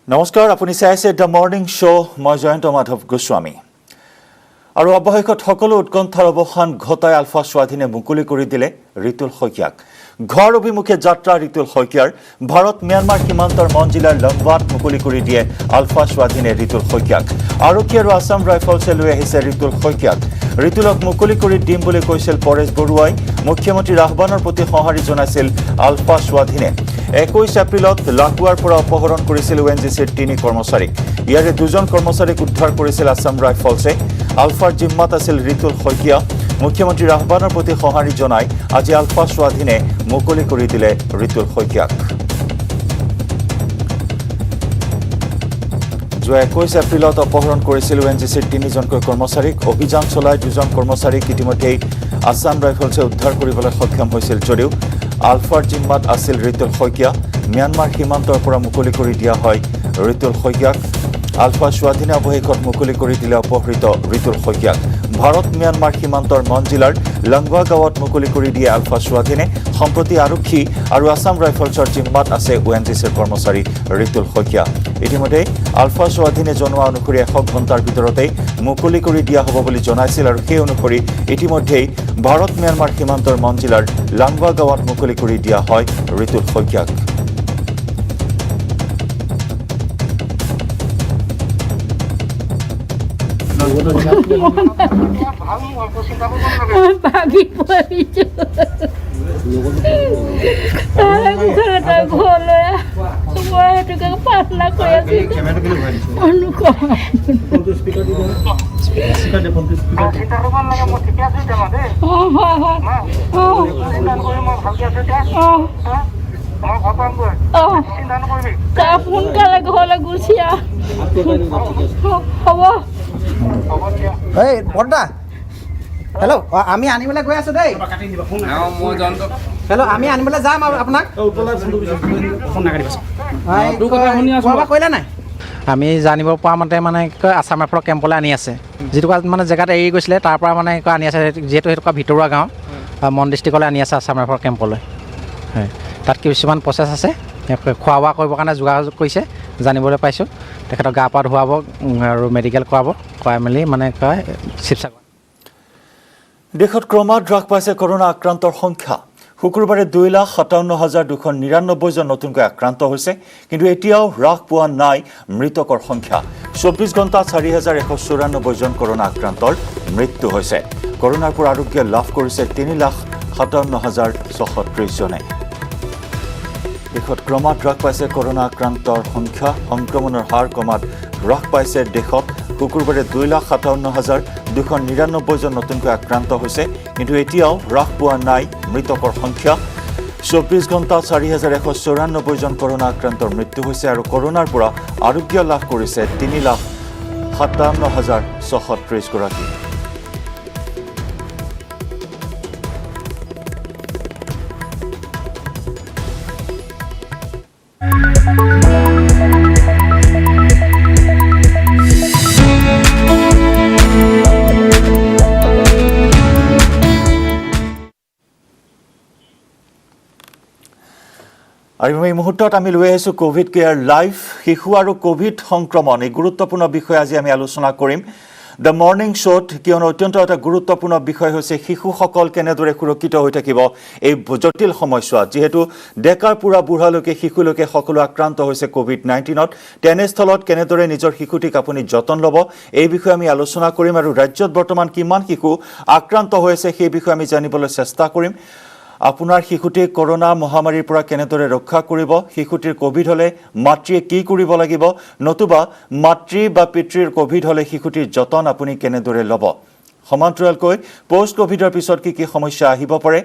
নমস্কাৰ আপুনি চাই আছে দ্য মৰ্নিং শ্ব' মই জয়ন্ত মাধৱ গোস্বামী আৰু অৱশেষত সকলো উৎকণ্ঠাৰ অৱসান ঘটাই আলফা স্বাধীনে মুকলি কৰি দিলে ৰিতুল শইকীয়াক ঘৰ অভিমুখে যাত্ৰা ৰিতুল শইকীয়াৰ ভাৰত ম্যানমাৰ সীমান্তৰ মঞ্জিলাৰ লম্বাত মুকলি কৰি দিয়ে আলফা স্বাধীনে ৰিতুল শইকীয়াক আৰক্ষী আৰু আছাম ৰাইফলছে লৈ আহিছে ৰিতুল শইকীয়াক ৰিতুলক মুকলি কৰি দিম বুলি কৈছিল পৰেশ বৰুৱাই মুখ্যমন্ত্ৰীৰ আহ্বানৰ প্ৰতি সঁহাৰি জনাইছিল আলফা স্বাধীনে 21 এপ্ৰিলত লাকুৱাৰ পৰা অপহৰণ কৰিছিল ওএনজিচিৰ 3 কৰ্মচাৰীক ইয়াৰে 2জন কৰ্মচাৰীক উদ্ধাৰ কৰিছিল আছাম ৰাইফলছে আলফাৰ জিম্মাত আছিল ৰিতুল শইকীয়া মুখ্যমন্ত্ৰীৰ আহ্বানৰ প্ৰতি সঁহাৰি জনাই আজি আলফা স্বাধীনে মুকলি কৰি দিলে ৰিতুল শইকীয়াক যোৱা 21 এপ্ৰিলত অপহৰণ কৰিছিল ওএনজিচিৰ 3জনকৈ কৰ্মচাৰীক অভিযান চলাই 2জন কৰ্মচাৰীক ইতিমধ্যে আছাম ৰাইফলছে উদ্ধাৰ কৰিবলৈ সক্ষম হৈছিল যদিও আলফাৰ জিম্মাত আছিল ৰিতুল শইকীয়া ম্যানমাৰ সীমান্তৰ পৰা মুকলি কৰি দিয়া হয় ৰিতুল শইকীয়াক আলফা স্বাধীনে অৱশেষত মুকলি কৰি দিলে অপহৃত ৰিতুল শইকীয়াক ভাৰত ম্যানমাৰ সীমান্তৰ মঞ্জিলাৰ লংৱা গাঁৱত মুকলি কৰি দিয়ে আলফা স্বাধীনে সম্প্ৰতি আৰক্ষী আৰু আছাম ৰাইফলছৰ জিম্মাত আছে ওএনজিচিৰ কৰ্মচাৰী ৰিতুল শইকীয়া ইতিমধ্যে আলফা স্বাধীনে জনোৱা অনুসৰি 100 ঘণ্টাৰ ভিতৰতে মুকলি কৰি দিয়া হ'ব বুলি জনাইছিল আৰু সেই অনুসৰি ইতিমধ্যে ভাৰত ম্যানমাৰ সীমান্তৰ মঞ্জিলাৰ লংৱা গাঁৱত মুকলি কৰি দিয়া হয় ৰিতুল শইকীয়াক ভাগি পৰিছো ঘৰলৈ মই সেইটোকে প্ৰাৰ্থনা কৰি আছো সোনকালে ঘৰলৈ গুচি হ'ব এই বৰ্দা হেল্ল' আমি আনিবলৈ গৈ আছো দেই হেল্ল' আমি আনিবলৈ যাম আৰু আপোনাক কৰিলে নাই আমি জানিব পৰা মতে মানে আছাম ৰাইফলৰ কেম্পলৈ আনি আছে যিটো মানে জেগাত এৰি গৈছিলে তাৰ পৰা মানে আনি আছে যিহেতু সেইটো ভিতৰুৱা গাঁও মন ডিষ্ট্ৰিক্টলৈ আনি আছে আছাম ৰাইফলৰ কেম্পলৈ হয় তাত কিছুমান প্ৰচেছ আছে খোৱা বোৱা কৰিবৰ কাৰণে যোগাযোগ কৰিছে জানিবলৈ পাইছোঁ তেখেতক গা পা ধুৱাব আৰু মেডিকেল কৰাই মেলি মানে কয় শিৱসাগৰ দেশত ক্ৰমাৎ হ্ৰাস পাইছে কৰোনা আক্ৰান্তৰ সংখ্যা শুক্ৰবাৰে 2,57,299 জন নতুনকৈ আক্ৰান্ত হৈছে কিন্তু এতিয়াও হ্ৰাস পোৱা নাই মৃতকৰ সংখ্যা 24 ঘণ্টাত 4,194 জন কৰোনা আক্ৰান্তৰ মৃত্যু হৈছে কৰোনাৰ পৰা আৰোগ্য লাভ কৰিছে 3,57,630 জনে দেশত ক্ৰমাৎ হ্ৰাস পাইছে কৰোনা আক্ৰান্তৰ সংখ্যা সংক্ৰমণৰ হাৰ ক্ৰমাৎ হ্ৰাস পাইছে দেশত শুক্ৰবাৰে 2,57,299 জন নতুনকৈ আক্ৰান্ত হৈছে কিন্তু এতিয়াও হ্ৰাস পোৱা নাই মৃতকৰ সংখ্যা 24 ঘণ্টাত 4,194 জন কৰোনা আক্ৰান্তৰ মৃত্যু হৈছে আৰু কৰোনাৰ পৰা আৰোগ্য লাভ কৰিছে 3,57,630 গৰাকী আৰু এই মুহূৰ্তত আমি লৈ আহিছোঁ কোভিড কেয়াৰ লাইভ শিশু আৰু কোভিড সংক্ৰমণ এই গুৰুত্বপূৰ্ণ বিষয় আজি আমি আলোচনা কৰিম দ্য মৰ্নিং শ্ব'ত কিয়নো অত্যন্ত এটা গুৰুত্বপূৰ্ণ বিষয় হৈছে শিশুসকল কেনেদৰে সুৰক্ষিত হৈ থাকিব এই জটিল সময়ছোৱাত যিহেতু ডেকাৰ পুৰা বুঢ়ালৈকে শিশুলৈকে সকলো আক্ৰান্ত হৈছে কোভিড-19ত তেনেস্থলত কেনেদৰে নিজৰ শিশুটিক আপুনি যতন ল'ব এই বিষয়ে আমি আলোচনা কৰিম আৰু ৰাজ্যত বৰ্তমান কিমান শিশু আক্ৰান্ত হৈছে সেই বিষয়ে আমি জানিবলৈ চেষ্টা কৰিম আপোনাৰ শিশুটিক কৰোনা মহামাৰীৰ পৰা কেনেদৰে ৰক্ষা কৰিব শিশুটিৰ কোভিড হলে মাতৃয়ে কি কৰিব লাগিব নতুবা মাতৃ বা পিতৃৰ কোভিড হলে শিশুটিৰ যতন আপুনি কেনেদৰে ল'ব সমান্তৰালকৈ পোষ্ট কোভিডৰ পিছত কি সমস্যা আহিব পাৰে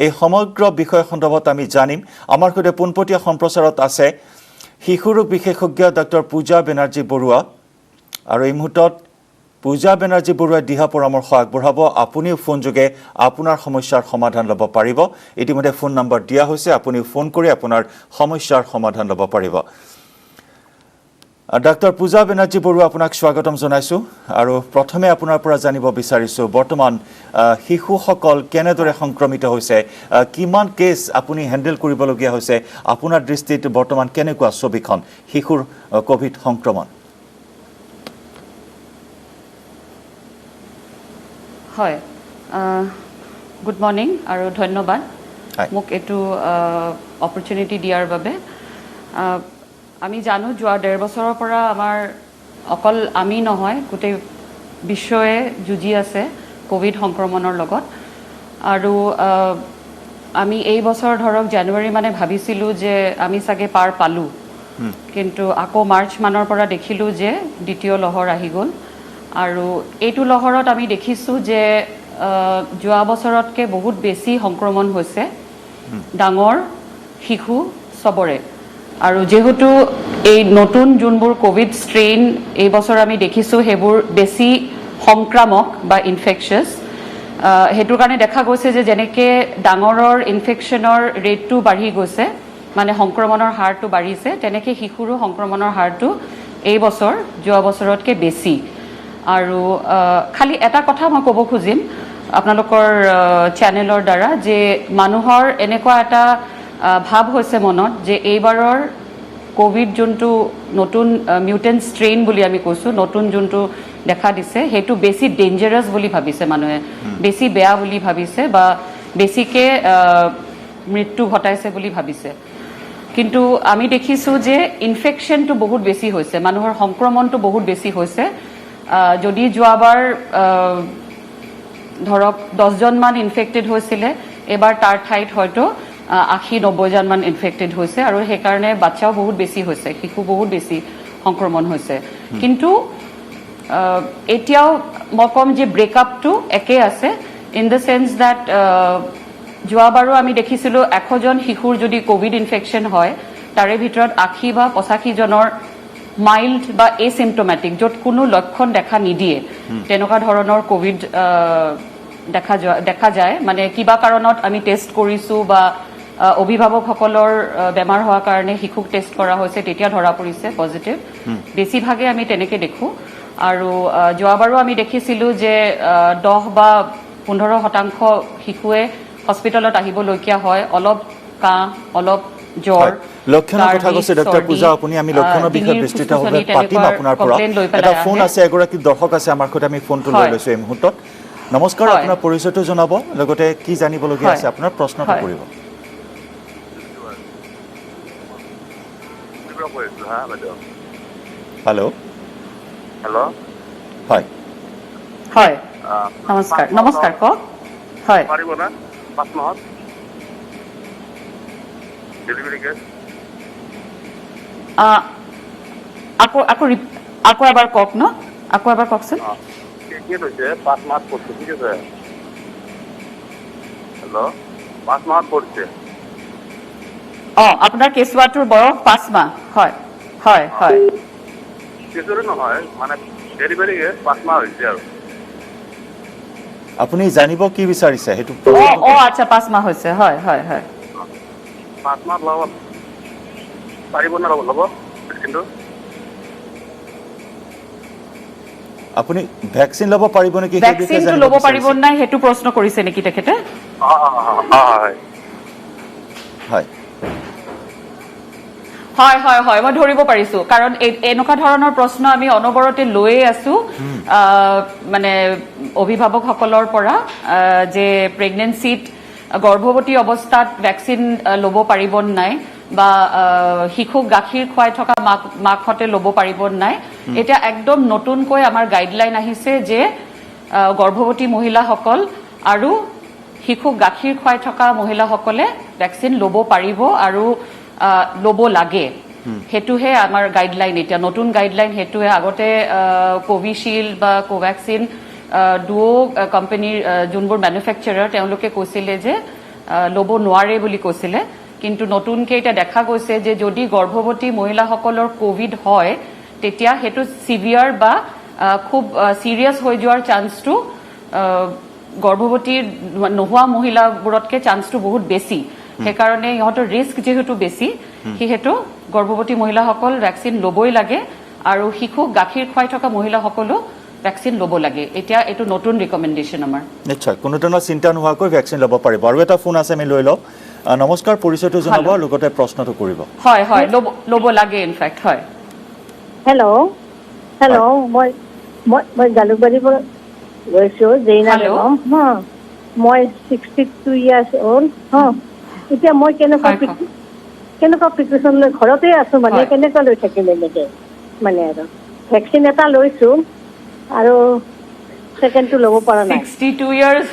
এই সমগ্ৰ বিষয় সন্দৰ্ভত আমি জানিম আমাৰ সৈতে পোনপটীয়া সম্প্ৰচাৰত আছে শিশু ৰোগ বিশেষজ্ঞ ডক্টৰ পূজা বেনাৰ্জী বৰুৱা আৰু এই মুহূৰ্তত পূজা বেনাৰ্জী বৰুৱাই দিহা পৰামৰ্শ আগবঢ়াব আপুনিও ফোন যোগে আপোনাৰ সমস্যাৰ সমাধান ল'ব পাৰিব ইতিমধ্যে ফোন নম্বৰ দিয়া হৈছে আপুনি ফোন কৰি আপোনাৰ সমস্যাৰ সমাধান ল'ব পাৰিব ডাক্তৰ পূজা বেনাৰ্জী বৰুৱা আপোনাক স্বাগতম জনাইছোঁ আৰু প্ৰথমে আপোনাৰ পৰা জানিব বিচাৰিছোঁ বৰ্তমান শিশুসকল কেনেদৰে সংক্ৰমিত হৈছে কিমান কেছ আপুনি হেণ্ডেল কৰিবলগীয়া হৈছে আপোনাৰ দৃষ্টিত বৰ্তমান কেনেকুৱা ছবিখন শিশুৰ কোভিড সংক্ৰমণ হয় গুড মৰ্নিং আৰু ধন্যবাদ মোক এইটো অপৰচুনিটি দিয়াৰ বাবে আমি জানো যোৱা 1.5 বছৰৰ পৰা আমাৰ অকল আমি নহয় গোটেই বিশ্বয়ে যুঁজি আছে কোভিড সংক্ৰমণৰ লগত আৰু আমি এই বছৰ ধৰক জানুৱাৰী মানে ভাবিছিলোঁ যে আমি চাগে পাৰ পালোঁ কিন্তু আকৌ মাৰ্চ মানৰ পৰা দেখিলোঁ যে দ্বিতীয় লহৰ আহি গ'ল আৰু এইটো লহৰত আমি দেখিছোঁ যে যোৱা বছৰতকৈ বহুত বেছি সংক্ৰমণ হৈছে ডাঙৰ শিশু সবৰে আৰু যেহেতু এই নতুন যোনবোৰ কোভিড ষ্ট্ৰেইন এই বছৰ আমি দেখিছোঁ সেইবোৰ বেছি সংক্ৰামক বা ইনফেকশাছ হেতুৰ কাৰণে দেখা গৈছে যে যেনেকৈ ডাঙৰৰ ইনফেকশ্যনৰ ৰেটটো বাঢ়ি গৈছে মানে সংক্ৰমণৰ হাৰটো বাঢ়িছে তেনেকৈ শিশুৰো সংক্ৰমণৰ হাৰটো এই বছৰ যোৱা বছৰতকৈ বেছি আৰু খালি এটা কথা মই ক'ব খুজিম আপোনালোকৰ চেনেলৰ দ্বাৰা যে মানুহৰ এনেকুৱা এটা ভাৱ হৈছে মনত যে এইবাৰৰ কোভিড যোনটো নতুন মিউটেন্ট ষ্ট্ৰেইন বুলি আমি কৈছোঁ নতুন যোনটো দেখা দিছে সেইটো বেছি ডেঞ্জাৰাছ বুলি ভাবিছে মানুহে বেছি বেয়া বুলি ভাবিছে বা বেছিকৈ মৃত্যু ঘটাইছে বুলি ভাবিছে কিন্তু আমি দেখিছোঁ যে ইনফেকশ্যনটো বহুত বেছি হৈছে মানুহৰ সংক্ৰমণটো বহুত বেছি হৈছে যদি যোৱাবাৰ ধৰক 10জনমান ইনফেক্টেড হৈছিলে এবাৰ তাৰ ঠাইত হয়তো 80-90জনমান ইনফেক্টেড হৈছে আৰু সেইকাৰণে বাচ্চাও বহুত বেছি হৈছে শিশু বহুত বেছি সংক্ৰমণ হৈছে কিন্তু এতিয়াও মই ক'ম যে ব্ৰেকআপটো একে আছে ইন দ্য চেন্স ডেট যোৱাবাৰো আমি দেখিছিলোঁ 100জন শিশুৰ যদি কোভিড ইনফেকশ্যন হয় তাৰে ভিতৰত 80 বা 85জনৰ মাইল্ড বা এচিম্পটমেটিক য'ত কোনো লক্ষণ দেখা নিদিয়ে তেনেকুৱা ধৰণৰ কোভিড দেখা যায় মানে কিবা কাৰণত আমি টেষ্ট কৰিছোঁ বা অভিভাৱকসকলৰ বেমাৰ হোৱাৰ কাৰণে শিশুক টেষ্ট কৰা হৈছে তেতিয়া ধৰা পৰিছে পজিটিভ বেছিভাগে আমি তেনেকৈ দেখোঁ আৰু যোৱাবাৰো আমি দেখিছিলোঁ যে 10 বা 15% শিশুৱে হস্পিটেলত আহিবলগীয়া হয় অলপ কাহ অলপ জ্বৰ লক্ষণৰ কথা কৈছে ডক্টৰ পূজা আপুনি আমি লক্ষণৰ বিষয়ে বিস্তৃতভাৱে পাতিম আপোনাৰ পৰা এটা ফোন আছে এগৰাকী দৰ্শক আছে আমাৰ সৈতে আমি ফোনটো লৈ লৈছোঁ এই মুহূৰ্তত নমস্কাৰ আপোনাৰ পৰিচয়টো জনাব লগতে কি জানিবলগীয়া আছে আপোনাৰ প্ৰশ্নটো কৰিব হেল্ল' হেল্ল' হয় হয় নমস্কাৰ নমস্কাৰ কওক হয় পাৰিব না 5 মাহত ডেলিভাৰী কেছ আকৌ এবাৰ কওক ন আকৌ এবাৰ কওকচোন কি হৈছে 5 মাহত পড়ছে ঠিক আছে হেল্ল' 5 মাহত পড়ছে আপোনাৰ কেঁচুৱাটোৰ বয়স 5 মাহ হয় হয় হয় কেঁচুৱাটো নহয় মানে ডেলিভাৰী কেছ 5 মাহ হৈছে আৰু আপুনি জানিব কি বিচাৰিছে সেইটো আচ্ছা 5 মাহ হৈছে হয় হয় হয় 5 মাহ ল'ব পাৰিব না ল'ব কিন্তু আপুনি ভ্যাকচিন ল'ব পাৰিব নেকি ভ্যাকচিনটো ল'ব পাৰিব নাই হেতু প্ৰশ্ন কৰিছে নেকি তেখেতে হয় হয় হয় হয় হয় মই ধৰিব পাৰিছো কাৰণ এনেকুৱা ধৰণৰ প্ৰশ্ন আমি অনবৰতে লৈয়ে আছো মানে অভিভাৱকসকলৰ পৰা যে প্ৰেগনেন্সিত গৰ্ভৱতী অৱস্থাত ভ্যাকচিন ল'ব পাৰিব নাই বা শিশুক গাখীৰ খুৱাই থকা মাকহঁতে ল'ব পাৰিব নাই এটা একদম নতুনকৈ আমাৰ গাইডলাইন আহিছে যে গৰ্ভৱতী মহিলাসকল আৰু শিশুক গাখীৰ খুৱাই থকা মহিলাসকলে ভ্যাকচিন ল'ব পাৰিব আৰু ল'ব লাগে হেতুহে আমাৰ গাইডলাইন এতিয়া নতুন গাইডলাইন হেতুহে আগতে কোভিশিল্ড বা কোভ্যাক্সিন দুও কোম্পানীৰ যোনবোৰ মেনুফেকচাৰাৰ তেওঁলোকে কৈছিলে যে ল'ব নোৱাৰে বুলি কৈছিলে কিন্তু নতুনকৈ এতিয়া দেখা গৈছে যে যদি গৰ্ভৱতী মহিলাসকলৰ কোভিড হয় তেতিয়া হেতু সিভিয়াৰ বা খুব সিৰিয়াছ হৈ যোৱাৰ চান্সটো গৰ্ভৱতী নোহোৱা মহিলাবোৰতকৈ চান্সটো বহুত বেছি সেইকাৰণে ইহঁতৰ ৰিস্ক যেহেতু বেছি সেহেতু গৰ্ভৱতী মহিলাসকল ভ্যাকচিন ল'বই লাগে আৰু শিশুক গাখীৰ খুৱাই থকা মহিলাসকলো ভেকচিন ল'ব লাগে এতিয়া এইটো নতুন ৰিকমেণ্ডেশ্যন আমাৰ নিশ্চয় কোনো ধৰণৰ চিন্তা নোহোৱাকৈ ভেকচিন ল'ব পাৰিব আৰু এটা ফোন আছে আমি লৈ লওঁ নমস্কাৰ পৰিচয়টো জনাব লগতে প্ৰশ্নটো কৰিব হয় হয় ল'ব লাগে ইনফেক্ট হয় হেল্ল' মই জালুকবাৰীৰ পৰা গৈছোঁ জেইনা বেগম মই 62 ইয়াৰ্ছ অল্ড এতিয়া মই কেনেকুৱা প্ৰিকশ্যন লৈ ঘৰতে আছোঁ মানে কেনেকুৱা লৈ থাকিম এনেকৈ মানে আৰু ভেকচিন এটা লৈছোঁ আৰু ছেকেণ্ডটো ল'ব পৰা নাই 62 ইয়াৰ্ছ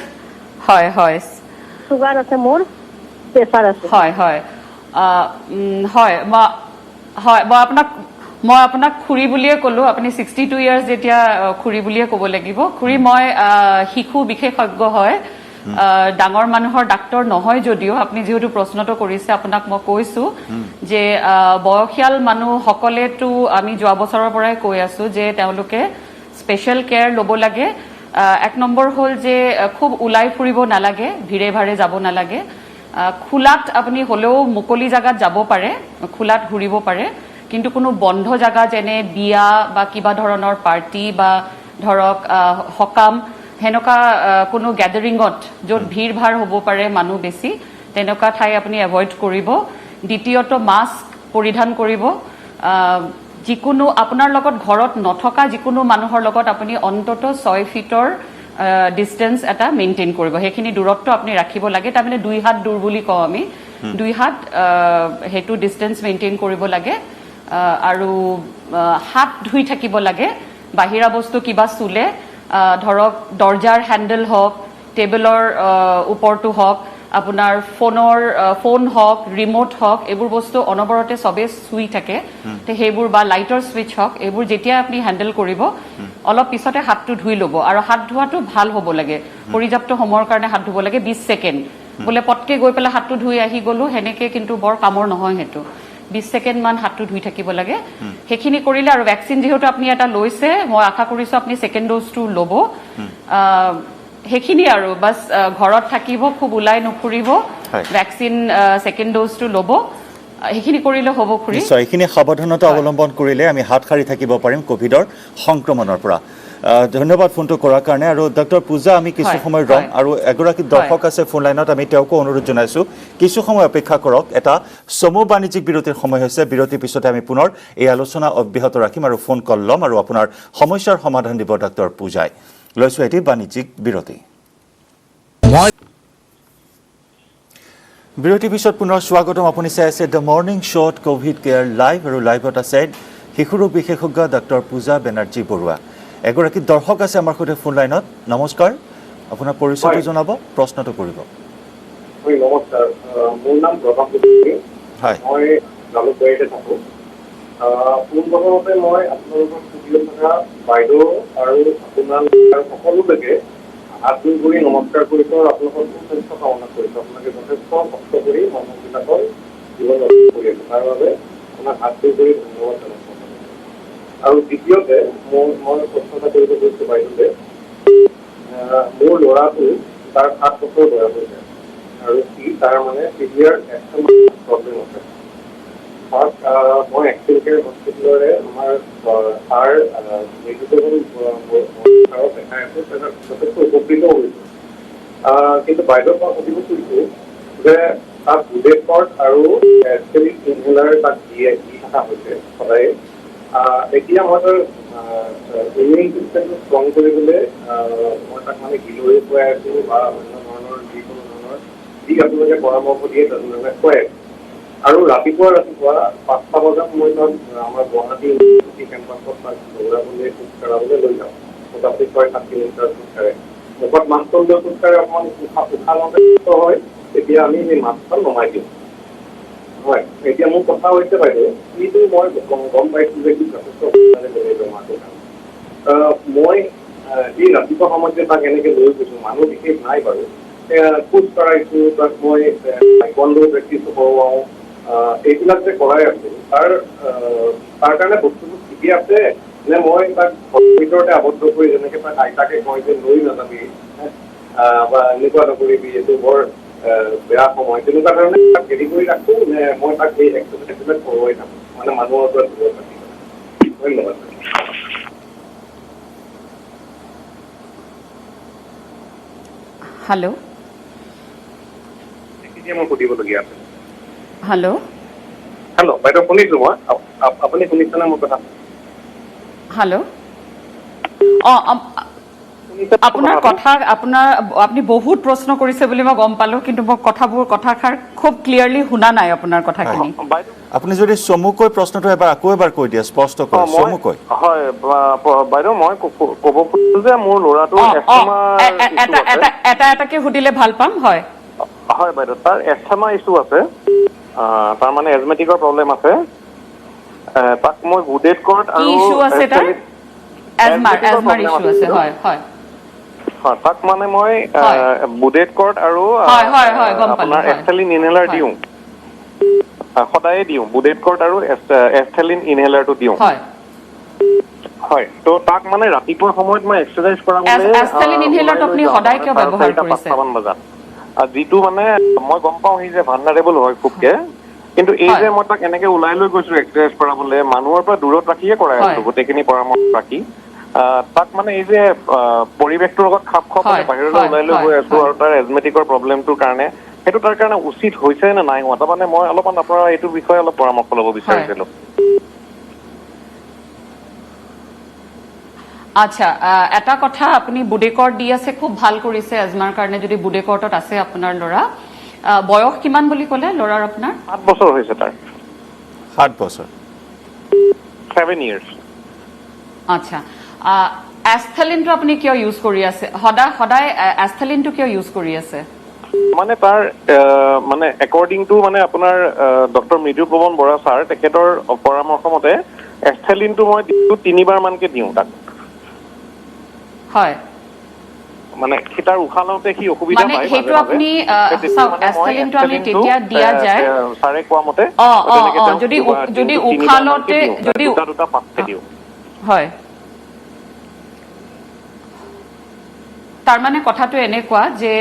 হয় হয় চুগাৰ আছে মোৰ প্ৰেছাৰ আছে হয় হয় হয় মই আপোনাক খুৰী বুলিয়ে ক'লোঁ আপুনি 62 ইয়াৰ্ছ যেতিয়া খুৰী বুলিয়ে ক'ব লাগিব খুৰী মই শিশু বিশেষজ্ঞ হয় ডাঙৰ মানুহৰ ডাক্তৰ নহয় যদিও আপুনি যিহেতু প্ৰশ্নটো কৰিছে আপোনাক মই কৈছোঁ যে বয়সীয়াল মানুহসকলেতো আমি যোৱা বছৰৰ পৰাই কৈ আছোঁ যে তেওঁলোকে স্পেচিয়েল কেয়াৰ ল'ব লাগে এক নম্বৰ হ'ল যে খুব ওলাই ফুৰিব নালাগে ভিৰে ভাৰে যাব নালাগে খোলাত আপুনি হ'লেও মুকলি জাগাত যাব পাৰে খোলাত ঘূৰিব পাৰে কিন্তু কোনো বন্ধ জাগা যেনে বিয়া বা কিবা ধৰণৰ পাৰ্টি বা ধৰক সকাম হেনেকুৱা কোনো গ্যাদাৰিঙত য'ত ভিৰ ভাৰ হ'ব পাৰে মানুহ বেছি তেনেকুৱা ঠাই আপুনি এভয়েড কৰিব দ্বিতীয়টো মাস্ক পৰিধান কৰিব যিকোনো আপোনাৰ লগত ঘৰত নথকা যিকোনো মানুহৰ লগত আপুনি অন্তত 6 ফিটৰ ডিষ্টেন্স এটা মেইনটেইন কৰিব সেইখিনি দূৰত্ব আপুনি ৰাখিব লাগে তাৰমানে 2 হাত দূৰ বুলি কওঁ আমি 2 হাত হেতু ডিষ্টেন্স মেইনটেইন কৰিব লাগে আৰু হাত ধুই থাকিব লাগে বাহিৰা বস্তু কিবা চুলে ধৰক দৰ্জাৰ হেণ্ডেল হওক টেবুলৰ ওপৰটো হওক আপোনাৰ ফোন হওক ৰিমোট হওক এইবোৰ বস্তু অনবৰতে সবে চুই থাকে তে সেইবোৰ বা লাইটৰ সুইচ হওক এইবোৰ যেতিয়া আপুনি হেণ্ডেল কৰিব অলপ পিছতে হাতটো ধুই ল'ব আৰু হাত ধোৱাটো ভাল হ'ব লাগে পৰ্যাপ্ত সময়ৰ কাৰণে হাত ধুব লাগে 20 ছেকেণ্ড বোলে পটকে গৈ পেলাই হাতটো ধুই আহি গ'লো হেনেকে কিন্তু বৰ কামৰ নহয় হেতু 20 ছেকেণ্ড মান হাতটো ধুই থাকিব লাগে সেইখিনি কৰিলে আৰু ভেকচিন যেহেতু আপুনি এটা লৈছে মই আশা কৰিছোঁ আপুনি ছেকেণ্ড ড'জটো ল'ব সেইখিনি আৰু বাস ঘৰত থাকিব খুব ওলাই নুফুৰিব ভেকচিন ছেকেণ্ড ড'জটো ল'ব সেইখিনি কৰিলে হ'ব খুৰী নিশ্চয় এইখিনি সাৱধানতা অৱলম্বন কৰিলে আমি হাত সাৰি থাকিব পাৰিম কোভিডৰ সংক্ৰমণৰ পৰা ধন্যবাদ ফোনটো কৰাৰ কাৰণে আৰু ডক্টৰ পূজা আমি কিছু সময় ৰম আৰু এগৰাকী দৰ্শক আছে ফোন লাইনত আমি তেওঁকো অনুৰোধ জনাইছোঁ কিছু সময় অপেক্ষা কৰক এটা সমূহ বাণিজ্যিক বিৰতিৰ সময় হৈছে বিৰতিৰ পিছতে আমি পুনৰ এই আলোচনা অব্যাহত ৰাখিম আৰু ফোন কল ল'ম আৰু আপোনাৰ সমস্যাৰ সমাধান দিব ডক্টৰ পূজাই লৈছোঁ এটি বাণিজ্যিক বিৰতি বিৰতিৰ পিছত পুনৰ স্বাগতম আপুনি চাই আছে দ্য মৰ্ণিং শ্ব'ত কোভিড কেয়াৰ লাইভ আৰু লাইভত আছে শিশু ৰোগ বিশেষজ্ঞ ডক্টৰ পূজা বেনাৰ্জী বৰুৱা এগৰাকী দৰ্শক আছে আমাৰ সৈতে ফোন লাইনত নমস্কাৰ আপোনাৰ পৰিচয়টো জনাব প্ৰশ্নটো কৰিব নমস্কাৰ মোৰ নাম প্ৰভাৱ হয় মই জালুকবাৰীতে থাকোঁ পোনপ্ৰথমতে মই আপোনালোকৰ ষ্টুডিঅ'ত থকা বাইদেউ আৰু আপোনালোকৰ সকলোলৈকে হাত জোৰ কৰি নমস্কাৰ কৰিছোঁ আৰু আপোনালোকৰ সুস্বাস্থ্য কামনা কৰিছোঁ আপোনালোকে যথেষ্ট কষ্ট কৰি মানুহবিলাকৰ জীৱন ৰক্ষা কৰি আছে তাৰ বাবে আপোনাক হাত জোৰ কৰি ধন্যবাদ জনাইছোঁ আৰু দ্বিতীয়তে মই প্ৰশ্ন এটা কৰিব গৈছোঁ বাইদেউলে মোৰ ল'ৰাটো তাৰ 7 বছৰ বয়স হৈছে আৰু সি তাৰ মানে চিভিয়াৰ প্ৰব্লেম আছে মই এক্সেল কেয়াৰ হস্পিটেলৰে আমাৰ ছাৰ মেডিকেল ছাৰক দেখাই আছোঁ যথেষ্ট উপকৃত হৈছোঁ কিন্তু বাইদেউক মই সুধিব খুজিছোঁ যে তাত বুলেটকৰ্ড আৰু এস্কেলিক ইনহেলাৰ তাক দি থকা হৈছে সদায় এতিয়া মই তাৰ ইমিউন চিষ্টেমটো ষ্ট্ৰং কৰিবলৈ মই তাক মানে গিলৰি খুৱাই আছোঁ বা অন্য ধৰণৰ যিকোনো ধৰণৰ যি আপোনালোকে পৰামৰ্শ দিয়ে তেনেধৰণে খুৱাই আৰু ৰাতিপুৱা 5টা বজাত মই তাত আমাৰ গুৱাহাটী ইউনিভাৰ্চিটি কেম্পাছত তাক দৌৰাবলৈ খোজকাঢ়াবলৈ লৈ যাওঁ মোটামুটি 6-7 কিলোমিটাৰ খোজকাঢ়ে মুখত মাস্কখন লৈ খোজকাঢ়ে অকণমান উশাহ লওঁতে কষ্ট হয় তেতিয়া আমি সেই মাস্কখন নমাই দিওঁ হয় এতিয়া মোৰ কথা হৈছে বাইদেউ কিন্তু মই গম পাইছোঁ যে কি যথেষ্ট বেমাৰটোৰ কাৰণে মই এই ৰাতিপুৱা সময়ত যে তাক এনেকৈ লৈ গৈছোঁ মানুহ বিশেষ নাই বাৰু খোজ কঢ়াইছোঁ তাক মই টাইকোৱাণ্ডো প্ৰেক্টিছ কৰোৱাওঁ এইবিলাক যে কৰাই আছোঁ তাৰ কাৰণে বস্তুটো ঠিকে আছে নে মই তাক ভিতৰতে আবদ্ধ কৰি যেনেকৈ তাক আইতাকে কয় যে লৈ নাযাবি বা এনেকুৱা নকৰিবি এইটো বৰ বেয়া সময় তেনেকুৱা ধৰণে তাক হেৰি কৰি ৰাখোঁ নে মই তাক এই এক্সাৰচাইজবিলাক কৰোৱাই থাকোঁ মানে মানুহৰ পৰা দূৰত ৰাখি ধন্যবাদ। হেল্ল' এতিয়া মই সুধিবলগীয়া আছে। হেল্ল' হেল্ল' বাইদেউ শুনিছো মই, আপুনি শুনিছেনে মোৰ কথা? হেল্ল' আপোনাৰ আপুনি বহুত প্ৰশ্ন কৰিছে বুলি মই গম পালোঁ, কিন্তু মই কথাষাৰ খুব ক্লিয়াৰলি শুনা নাই আপোনাৰ কথাখিনি। আপুনি যদি চমুকৈ প্ৰশ্নটো আকৌ এবাৰ কৈ দিয়ে স্পষ্টকৈ চমুকৈ। হয় বাইদেউ, মই ক'ব খুজিছো যে মোৰ ল'ৰাটোৰ এটাকে সুধিলে ভাল পাম। হয় হয় বাইদেউ, তাৰ এষ্টেমা ইছ্যু আছে, তাৰ মানে এজমেটিকৰ প্ৰব্লেম আছে। তাক মই বুডেড কৰ্ড কি আৰু ইছ্যু আছে তাৰ? এজমাৰ ইছ্যু আছে। হয় হয় হয়, তাক মানে মই বুডেড কৰ্ড আৰু আপোনাৰ এষ্টেলিন ইনহেলাৰ দিওঁ, সদায়ে দিওঁ। বুডেড কৰ্ড আৰু এষ্টেলিন ইনহেলাৰটো দিওঁ। হয়, তো তাক মানে ৰাতিপুৱা সময়ত মই এক্সাৰচাইজ কৰাবলৈ এষ্টেলিন ইনহেলাৰটো আপুনি সদায় কিয় ব্যৱহাৰ কৰিছে? 4:30-5টামান বজাত, যিটো মানে মই গম পাওঁ সি যে ভালনাৰেবল হয় খুবকে, কিন্তু এই যে মই তাক এনেকে ওলাই লৈ গৈছো এক্সাৰচাইজ কৰাবলৈ, মানুহৰ পৰা দূৰত ৰাখিয়ে কৰাই আছো, গোটেইখিনি পৰামৰ্শ ৰাখি তাক মানে এই যে পৰিৱেশটোৰ লগত খাপ খোৱাবলৈ বাহিৰলৈ ওলাই লৈ গৈ আছো, আৰু তাৰ এজমেটিকৰ প্ৰব্লেমটোৰ কাৰণে সেইটো তাৰ কাৰণে উচিত হৈছে নে নাই হোৱা, তাৰমানে মই অলপমান আপোনাৰ এইটো বিষয়ে অলপ পৰামৰ্শ ল'ব বিচাৰিছিলো। আচ্ছা, এটা কথা, আপুনি বুডেকৰ্ড দি আছে, খুব ভাল কৰিছে এজমাৰ কাৰণে যদি বুডেকৰ্ডত আছে আপোনাৰ ল'ৰা। বয়স কিমান বুলি ক'লে ল'ৰাৰ আপোনাৰ? 7 বছৰ হৈছে তাৰ। 7 বছৰ 7 years। আচ্ছা, এষ্টেলিনটো আপুনি কিয় ইউজ কৰি আছে? সদায় এষ্টেলিনটো কিয় ইউজ কৰি আছে? মানে তাৰ মানে একৰ্ডিং টু মানে আপোনাৰ ডক্টৰ মৃদুপৱন বৰা ছাৰ, তেখেতৰ পৰামৰ্শ মতে এষ্টেলিনটো মই 3 বাৰ মানকে দিওঁ তাক। হয়, মানে সি তাৰ উশাহ লওঁতে সি অসুবিধা পায়। সেইটো আপুনি এষ্টেলিনটো আমি তেতিয়া দিয়া যায় ছাৰে কোৱা মতে যদি উশাহ লওঁতে যদি দুটা পাঁচকে দিওঁ। হয়, তাৰমানে কথাটো এনেকুৱা যে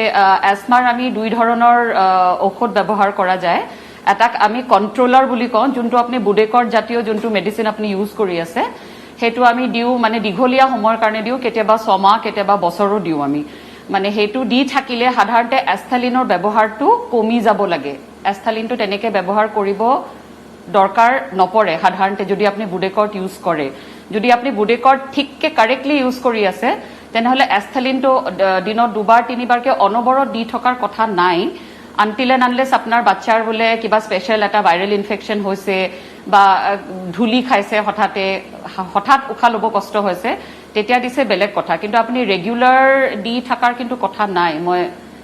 এজমাৰ আমি 2 ধৰণৰ ঔষধ ব্যৱহাৰ কৰা যায়। এটাক আমি কণ্ট্ৰলাৰ বুলি কওঁ, যোনটো আপুনি বুডেকৰ্ড জাতীয় যোনটো মেডিচিন আপুনি ইউজ কৰি আছে, সেইটো আমি দিওঁ, মানে দীঘলীয়া সময়ৰ কাৰণে দিওঁ, কেতিয়াবা 6 মাহ কেতিয়াবা বছৰো দিওঁ আমি। মানে সেইটো দি থাকিলে সাধাৰণতে এষ্টেলিনৰ ব্যৱহাৰটো কমি যাব লাগে। এষ্টেলিনটো তেনেকে ব্যৱহাৰ কৰিব দৰকাৰ নপৰে সাধাৰণতে যদি আপুনি বুডেকৰ্ড ইউজ কৰে। যদি আপুনি বুডেকৰ্ড ঠিককে কাৰেক্টলি ইউজ কৰি আছে, তেনেহ'লে এষ্টেলিনটো দিনত 2-3বাৰকে অনবৰত দি থকাৰ কথা নাই। আনটিল এণ্ড আনলেছ আপোনাৰ বাচ্চাৰ বোলে কিবা স্পেচিয়েল এটা ভাইৰেল ইনফেকশ্যন হৈছে বা ধূলি খাইছে, হঠাৎ উশাহ ল'ব কষ্ট হৈছে, তেতিয়া দিছে বেলেগ কথা। কিন্তু আপুনি ৰেগুলাৰ দি থকাৰ কিন্তু কথা নাই, মই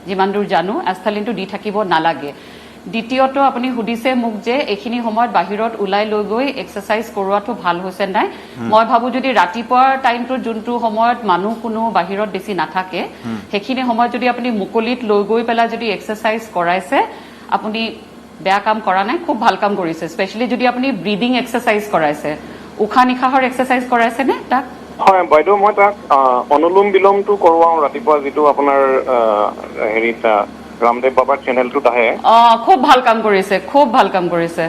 যিমান দূৰ জানো এষ্টেলিনটো দি থাকিব নালাগে। দ্বিতীয়টো, আপুনি সুধিছে মোক যে এইখিনি সময়ত বাহিৰত ওলাই লৈ গৈ এক্সাৰচাইজ কৰোৱাটো ভাল হৈছে নাই। মই ভাবো যদি ৰাতিপুৱাৰ টাইমটোত যোনটো সময়ত মানুহ কোনো বাহিৰত বেছি নাথাকে, সেইখিনি সময়ত যদি আপুনি মুকলিত লৈ গৈ পেলাই যদি এক্সাৰচাইজ কৰাইছে, আপুনি বেয়া কাম কৰা নাই, খুব ভাল কাম কৰিছে। স্পেচিয়েলি যদি আপুনি ব্ৰিডিং এক্সাৰচাইজ কৰাইছে, উশাহ নিশাহৰ এক্সাৰচাইজ কৰাইছে নে তাক? হয় বাইদেউ, মই তাক অনুলোম বিলোমটো কৰোৱাওঁ ৰাতিপুৱা, যিটো আপোনাৰ হেৰিত ৰামদেৱ বাবাৰ চেনেলটোত আহে। খুব ভাল কাম কৰিছে, খুব ভাল কাম কৰিছে।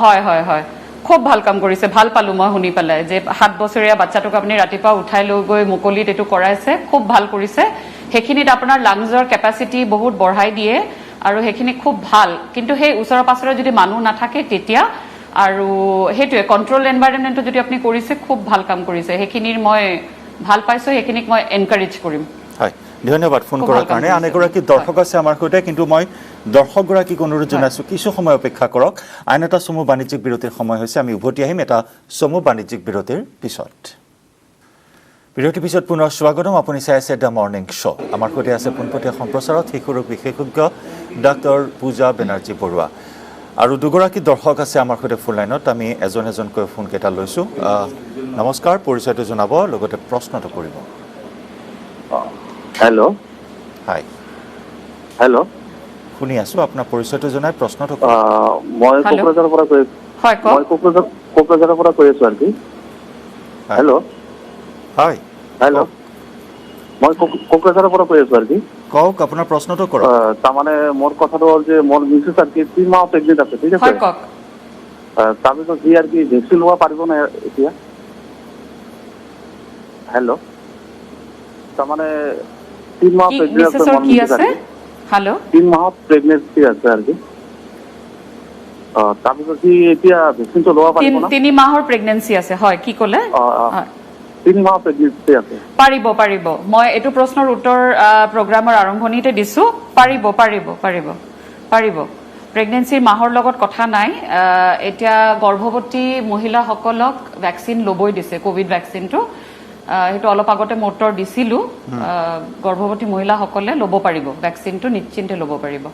হয় হয় হয়, খুব ভাল কাম কৰিছে, ভাল পালো মই শুনি পেলাই যে 7 বছৰীয়া বাচ্চাটোক আপুনি ৰাতিপুৱা উঠাই লৈ গৈ মুকলিত এইটো কৰাইছে, খুব ভাল কৰিছে। সেইখিনিত আপোনাৰ লাংছৰ কেপাচিটি বহুত বঢ়াই দিয়ে আৰু সেইখিনি খুব ভাল। কিন্তু সেই ওচৰৰ পাছৰে যদি মানুহ নাথাকে তেতিয়া, আৰু সেইটোৱে কণ্ট্ৰল এনভাইৰনমেণ্টত যদি আপুনি কৰিছে, খুব ভাল কাম কৰিছে। সেইখিনিৰ মই ভাল পাইছোঁ, সেইখিনিক মই এনকাৰেজ কৰিম। হয়, ধন্যবাদ ফোন কৰাৰ কাৰণে। আন এগৰাকী দৰ্শক আছে আমাৰ সৈতে, কিন্তু মই দৰ্শকগৰাকীক অনুৰোধ জনাইছোঁ কিছু সময় অপেক্ষা কৰক। আন এটা চমু বাণিজ্যিক বিৰতিৰ সময় হৈছে, আমি উভতি আহিম এটা চমু বাণিজ্যিক বিৰতিৰ পিছত। বিৰতিৰ পিছত পুনৰ স্বাগতম। আপুনি চাই আছে দ্য মৰ্ণিং শ্ব'। আমাৰ সৈতে আছে পোনপটীয়া সম্প্ৰচাৰত শিশু ৰোগ বিশেষজ্ঞ ডাক্তৰ পূজা বেনাৰ্জী বৰুৱা, আৰু দুগৰাকী দৰ্শক আছে আমাৰ সৈতে ফোন লাইনত। আমি এজন এজনকৈ ফোনকেইটা লৈছোঁ। নমস্কাৰ, পৰিচয়টো জনাব, লগতে প্ৰশ্নটো কৰিব। হেল্ল'। হাই, হেল্ল'। শুনি আছোঁ, আপোনাৰ পৰিচয়টো জনাই প্ৰশ্নটো। মই কোকৰাঝাৰৰ পৰা কৈ আছোঁ আৰু কি। হেল্ল'। হয়, হেল্ল'। মই কোকৰাঝাৰৰ পৰা কৈ আছোঁ আৰু কি। কওক, আপোনাৰ প্ৰশ্নটো কৰক। তাৰমানে মোৰ কথাটো হ'ল যে মোৰ মিছেছ আৰু কি 3 মাহ প্ৰেগনেণ্ট আছে, ঠিক আছে। তাৰপিছত সি আৰু কি ভেকচিন ল'ব পাৰিব নে এতিয়া? হেল্ল', তাৰমানে 3 মাহ মিছেছৰ কি আছে? হেল্ল', 3 মাহত প্ৰেগনেঞ্চি আছে আৰু কি তাৰপিছত সি এতিয়া ভেকচিনটো ল'ব পাৰিব না? 3 মাহৰ প্ৰেগনেঞ্চি আছে, হয়, কি ক'লে? 3 মাহ প্ৰেগনেঞ্চি আছে। পাৰিব পাৰিব, মই এইটো প্ৰশ্নৰ উত্তৰ প্ৰগ্ৰামৰ আৰম্ভণিতে দিছোঁ। পাৰিব পাৰিব পাৰিব পাৰিব প্ৰেগনেঞ্চিৰ মাহৰ লগত কথা নাই। এতিয়া গৰ্ভৱতী মহিলাসকলক ভেকচিন ল'বই দিছে, ক'ভিড ভেকচিনটো। সেইটো অলপ আগতে মই উত্তৰ দিছিলোঁ। গৰ্ভৱতী মহিলাসকলে ল'ব পাৰিব, ভেকচিনটো নিশ্চিন্তে ল'ব পাৰিব।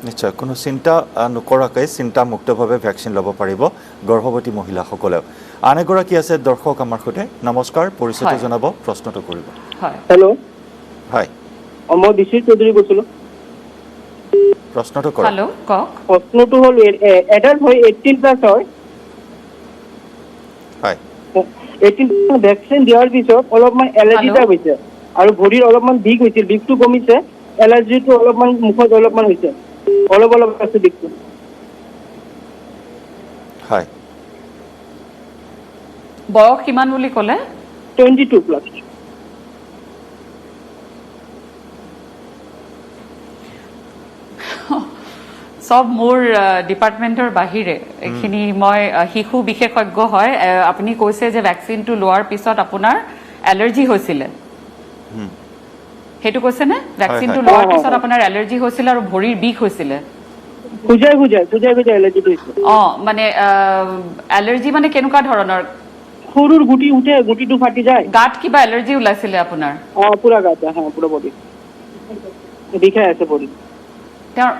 নিশ্চয়, কোনো চিন্তা নকৰাকৈ চিন্তামুক্তভাৱে ভেকচিন ল'ব পাৰিব গৰ্ভৱতী মহিলাসকলেও। আন এগৰাকী আছে দৰ্শক আমাৰ সৈতে। নমস্কাৰ, পৰিচয়টো জনাব, প্ৰশ্নটো কৰিব। হয়, হেল্ল', হয়, মই বিশ্বজিৎ চৌধুৰী কৈছিলোঁ। প্ৰশ্নটো কৰক। হেল্ল', কওক। প্ৰশ্নটো হ'ল এডাল্ট হয় 18+ হয়। হয়, 18+ ভেকচিন দিয়াৰ পিছত অলপমান এলাৰ্জি টাইপ হৈছে আৰু ভৰিৰ অলপমান বিষ হৈছিল, বিষটো কমিছে, এলাৰ্জিটো অলপমান মুখত অলপমান হৈছে, অলপ আছে বিষটো। হয়, বয়স কিমান বুলি ক'লে? 22+। চব মোৰ ডিপাৰ্টমেণ্টৰ বাহিৰে এইখিনি মই শিশু বিশেষজ্ঞ হয়। আপুনি কৈছে যে ভেকচিনটো লোৱাৰ পিছত আপোনাৰ এলাৰ্জি হৈছিলে, সেইটো কৈছেনে? ভেকচিনটো লোৱাৰ পিছত আপোনাৰ এলাৰ্জি হৈছিলে আৰু ভৰিৰ বিষ হৈছিলে। খুজাই এলাৰ্জিটো হৈছে। মানে এলাৰ্জি মানে কেনেকুৱা ধৰণৰ? সৰুৰ গুটি উঠে, গুটিটো ফাটি যায়। গাত কিবা এলাৰ্জি ওলাইছিলে আপোনাৰ? পুৰা গাত, পুৰা বডি বিষাই আছে বডি। তেওঁৰ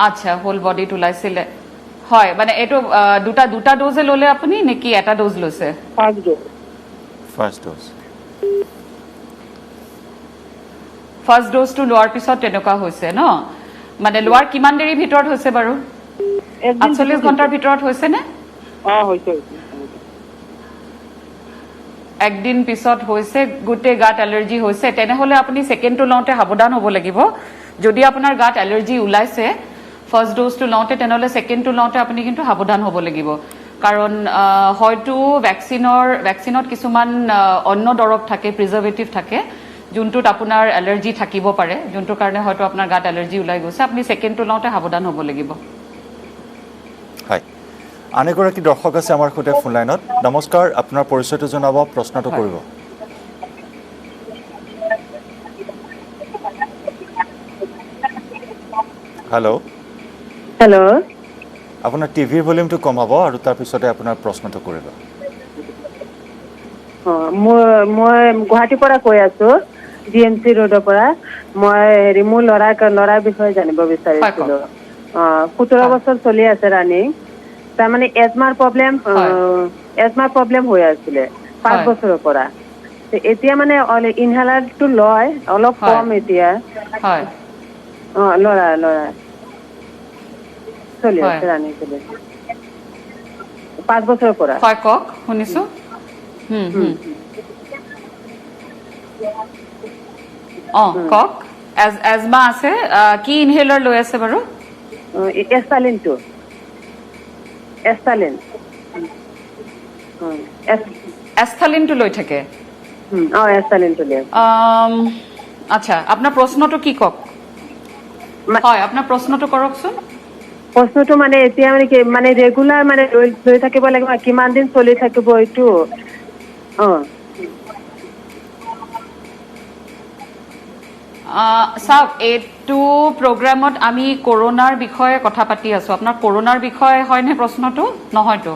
আচ্ছা, হোল বডিত ওলাইছিলে। হয়, মানে এইটো দুটা ড'জে ল'লে আপুনি নেকি এটা ড'জ লৈছে? First dose. ফাৰ্ষ্ট ড'জটো লোৱাৰ পিছত তেনেকুৱা হৈছে ন? মানে লোৱাৰ কিমান দেৰিৰ ভিতৰত হৈছে বাৰু? 48 ঘণ্টাৰ ভিতৰত হৈছেনে? হৈছে। একদিন পিছত হৈছে, গোটেই গাত এলাৰ্জি হৈছে, তেনেহ'লে আপুনি ছেকেণ্ডটো লওঁতে সাৱধান হ'ব লাগিব। যদি আপোনাৰ গাত এলাৰ্জি ওলাইছে ফাৰ্ষ্ট ড'জটো লওঁতে, তেনেহ'লে ছেকেণ্ডটো লওঁতে আপুনি কিন্তু সাৱধান হ'ব লাগিব। কাৰণ হয়তো ভেকচিনত কিছুমান অন্য দৰৱ থাকে, প্ৰিজাৰ্ভেটিভ থাকে, যোনটোত আপোনাৰ এলাৰ্জি থাকিব পাৰে, যোনটোৰ কাৰণে হয়তো আপোনাৰ গাত এলাৰ্জি ওলাই গৈছে। আপুনি ছেকেণ্ডটো লওঁতে সাৱধান হ'ব লাগিব। হয়, আন এগৰাকী দৰ্শক আছে আমাৰ সৈতে ফোন লাইনত। নমস্কাৰ, আপোনাৰ পৰিচয়টো জনাব, প্ৰশ্নটো কৰিব। হেল্ল', আপোনাৰ টিভিৰ ভলিউমটো কমাব আৰু তাৰপিছতে আপোনাৰ প্ৰশ্নটো কৰিব। মই গুৱাহাটীৰ পৰা কৈ আছোঁ, GMC ৰোডৰ পৰা। মই মোৰ ল'ৰাৰ বিষয়ে জানিব বিচাৰিছিলোঁ। 17 বছৰ চলি আছে ৰানিং। তাৰমানে এজমাৰ প্ৰব্লেম হৈ আছিলে 5 বছৰৰ পৰা। এতিয়া মানে ইনহেলাৰটো লয়, অলপ কম এতিয়া। ল'ৰা চলি আছে, ৰানিং চলি আছে 5 বছৰৰ পৰা। হয়, কওক, শুনিছোঁ। কওক। এজমা আছে, কি ইনহেলাৰ লৈ আছে বাৰু? এষ্টালিনটো লৈ থাকে। আচ্ছা, আপোনাৰ প্ৰশ্নটো কি কওক? হয়, আপোনাৰ প্ৰশ্নটো কৰকচোন। প্ৰশ্নটো মানে এতিয়া মানে ৰেগুলাৰ মানে লৈ থাকিব লাগিব, কিমান দিন চলি থাকিব এইটো? চাওক, এইটো প্ৰগ্ৰামত আমি কৰোণাৰ বিষয়ে কথা পাতি আছোঁ। আপোনাৰ কৰোণাৰ বিষয়ে হয়নে প্ৰশ্নটো? নহয়তো?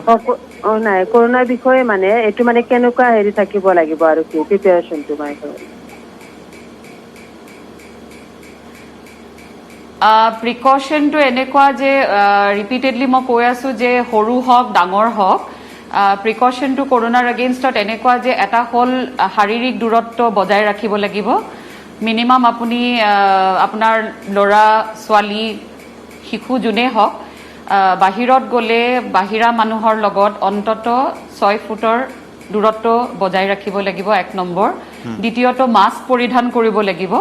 নাই, কৰোণাৰ বিষয়ে মানে এইটো মানে কেনেকুৱা হেৰি থাকিব লাগিব আৰু কি প্ৰিপেৰেশ্যনটো মানে? প্ৰিকশ্যনটো এনেকুৱা যে ৰিপিটেডলি মই কৈ আছোঁ যে সৰু হওক ডাঙৰ হওক, প্ৰিকশ্যনটো কৰোণাৰ এগেইনষ্টত এনেকুৱা যে এটা হ'ল শাৰীৰিক দূৰত্ব বজাই ৰাখিব লাগিব। মিনিমাম আপুনি আপোনাৰ ল'ৰা ছোৱালী শিশু যোনেই হওক, বাহিৰত গ'লে বাহিৰা মানুহৰ লগত অন্তত 6 ফুটৰ দূৰত্ব বজাই ৰাখিব লাগিব, 1 নম্বৰ। দ্বিতীয়ত মাস্ক পৰিধান কৰিব লাগিব।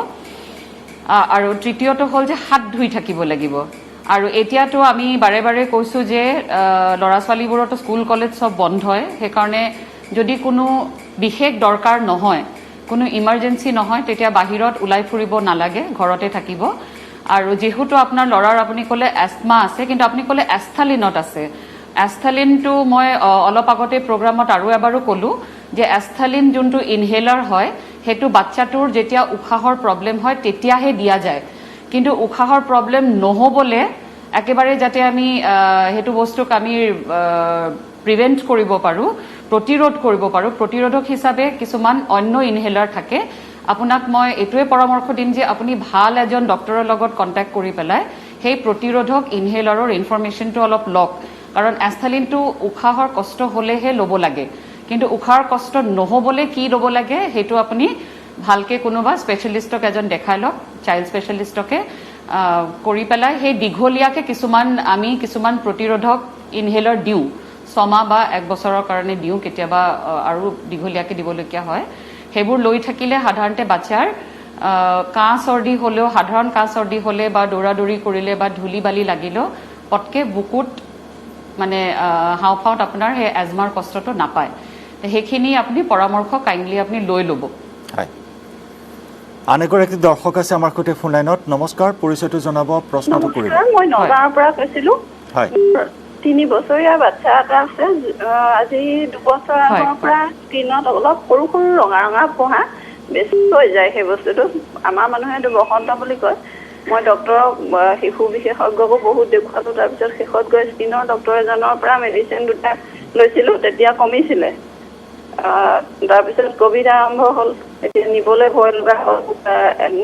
আৰু তৃতীয়টো হ'ল যে হাত ধুই থাকিব লাগিব। আৰু এতিয়াতো আমি বাৰে বাৰে কৈছোঁ যে ল'ৰা ছোৱালীবোৰতো স্কুল কলেজ চব বন্ধ হয়, সেইকাৰণে যদি কোনো বিশেষ দৰকাৰ নহয়, কোনো ইমাৰ্জেঞ্চি নহয়, তেতিয়া বাহিৰত ওলাই ফুৰিব নালাগে, ঘৰতে থাকিব। আৰু যিহেতু আপোনাৰ ল'ৰাৰ আপুনি ক'লে এষ্টমা আছে, কিন্তু আপুনি ক'লে এষ্টালিনত আছে। এষ্টালিনটো মই অলপ আগতে প্ৰগ্ৰামত আৰু এবাৰো ক'লোঁ যে এষ্টালিন যোনটো ইনহেলাৰ হয় সেইটো বাচ্চাটোৰ যেতিয়া উশাহৰ প্ৰব্লেম হয় তেতিয়াহে দিয়া যায়, কিন্তু উশাহৰ প্ৰব্লেম নহ'বলৈ একেবাৰে যাতে আমি সেইটো বস্তুক আমি প্ৰিভেণ্ট কৰিব পাৰোঁ, প্ৰতিৰোধ কৰিব পাৰোঁ, প্ৰতিৰোধক হিচাপে কিছুমান অন্য ইনহেলাৰ থাকে। আপোনাক মই এইটোৱে পৰামৰ্শ দিম যে আপুনি ভাল এজন ডক্টৰৰ লগত কণ্টেক্ট কৰি পেলাই সেই প্ৰতিৰোধক ইনহেলাৰৰ ইনফৰমেশ্যনটো অলপ লওক, কাৰণ এষ্টালিনটো উশাহৰ কষ্ট হ'লেহে ল'ব লাগে, কিন্তু উশাহৰ কষ্ট নহ'বলৈ কি ল'ব লাগে সেইটো আপুনি ভালকৈ কোনোবা স্পেচিয়েলিষ্টক এজন দেখাই লওক, চাইল্ড স্পেচিয়েলিষ্টকে কৰি পেলাই সেই দীঘলীয়াকৈ আমি কিছুমান প্ৰতিৰোধক ইনহেলাৰ দিওঁ, 6 মাহ বা 1 বছৰৰ কাৰণে দিওঁ, কেতিয়াবা আৰু দীঘলীয়াকৈ দিবলগীয়া হয়। সেইবোৰ লৈ থাকিলে সাধাৰণতে বাচ্চাৰ কাহ চৰ্দি হ'লেও, সাধাৰণ কাহ চৰ্দি হ'লে বা দৌৰা দৌৰি কৰিলে বা ধূলি বালি লাগিলেও পটকৈ বুকুত মানে হাওঁফাওঁত আপোনাৰ সেই এজমাৰ কষ্টটো নাপায়। সেইখিনি আপুনি পৰামৰ্শ কাইণ্ডলি আপুনি লৈ ল'ব। হয়, আন এগৰাকী দৰ্শক আছে আমাৰ সৈতে ফোন লাইনত। নমস্কাৰ, পৰিচয়টো জনাব, প্ৰশ্নটো কৰিব। মই নগাঁৱৰ পৰা কৈছিলোঁ। হয়, 3 বছৰীয়া বাচ্চা এটা আছে, আজি 2 বছৰ আগৰ পৰা স্কিনত অলপ সৰু সৰু ৰঙা ৰঙা পোহা বেছি হৈ যায়। সেই বস্তুটো আমাৰ মানুহে এইটো বসন্ত বুলি কয়। মই ডক্টৰক, শিশু বিশেষজ্ঞকো বহুত দেখুৱালোঁ, তাৰপিছত শেষত গৈ স্কিনৰ ডক্টৰ এজনৰ পৰা মেডিচিন 2টা লৈছিলোঁ, তেতিয়া কমিছিলে। তাৰপিছত ক'ভিড আৰম্ভ হ'ল, এতিয়া নিবলৈ ভয় লগা হ'ল।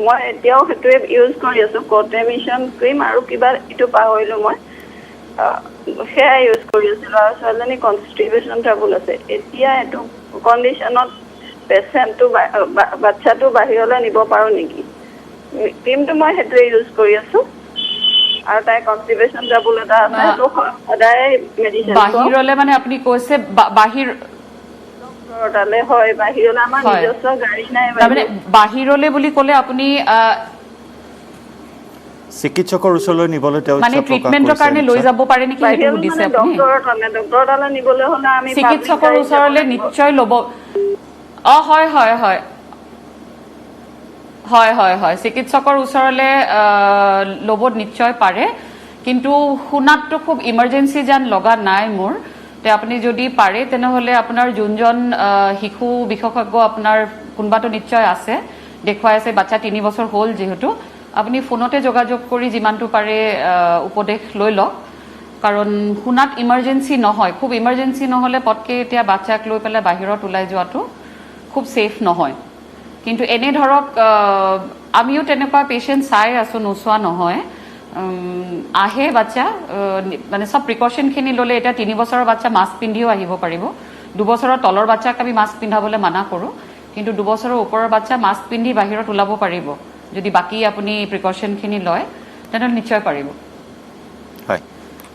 মই এতিয়াও সেইটোৱে ইউজ কৰি আছোঁ, কটেমিশ্যন ক্ৰীম আৰু কিবা ইটো পাহৰিলোঁ মই, সেয়াই ইউজ কৰি আছিলোঁ। আৰু ছোৱালীজনী কনষ্টিপেশ্যন ট্ৰাবুল আছে। এতিয়া এইটো কণ্ডিশ্যনত পেচেণ্টটো বাচ্চাটো বাহিৰলৈ নিব পাৰোঁ নেকি? ক্ৰীমটো মই সেইটোৱে ইউজ কৰি আছোঁ, আৰু তাই কনষ্টিপেশ্যন ট্ৰাবুল এটা আছে, সদায় মেডিচিন বাহিৰলৈ মানে আপুনি কৈছে বাহিৰ তালে হয়, বাহিৰলৈ আমাৰ নিজস্ব গাড়ী নাই। তাৰমানে বাহিৰলৈ বুলি ক'লে আপুনি চিকিৎসকৰ ওচৰলৈ নিবলৈ তেওঁ মানে ট্ৰিটমেণ্টৰ কাৰণে লৈ যাব পাৰে নেকি সেইটো সুধিছে আপুনি? ডক্টৰৰ তালে নিবলৈ হ'লে আমি চিকিৎসকৰ ওচৰলৈ নিশ্চয় ল'ব। হয় হয় হয় হয় হয় হয় চিকিৎসকৰ ওচৰলৈ ল'ব নিশ্চয় পাৰে, কিন্তু শুনাতটো খুব ইমাৰ্জেঞ্চি যেন লগা নাই মোৰ। তে আপুনি যদি পাৰে তেনেহ'লে আপোনাৰ যোনজন শিশু বিশেষজ্ঞ আপোনাৰ কোনোবাটো নিশ্চয় আছে, দেখুৱাই আছে, বাচ্চা 3 বছৰ হ'ল যিহেতু, আপুনি ফোনতে যোগাযোগ কৰি যিমানটো পাৰে উপদেশ লৈ লওক, কাৰণ শুনাত ইমাৰ্জেঞ্চি নহয়, খুব ইমাৰ্জেঞ্চি নহ'লে পটকৈ এতিয়া বাচ্চাক লৈ পেলাই বাহিৰত ওলাই যোৱাটো খুব ছেফ নহয়। কিন্তু এনে ধৰক আমিও তেনেকুৱা পেচেণ্ট চাই আছোঁ, নোচোৱা নহয়, আহে বাচ্চা, মানে চব প্ৰিকশ্যনখিনি ল'লে। এতিয়া 3 বছৰৰ বাচ্চা মাস্ক পিন্ধিও আহিব পাৰিব, 2 বছৰৰ তলৰ বাচ্চাক আমি মাস্ক পিন্ধাবলৈ মানা কৰোঁ, কিন্তু 2 বছৰৰ ওপৰৰ বাচ্চা মাস্ক পিন্ধি বাহিৰত ওলাব পাৰিব, যদি বাকী আপুনি প্ৰিকশ্যনখিনি লয় তেনেহ'লে নিশ্চয় পাৰিব। হয়,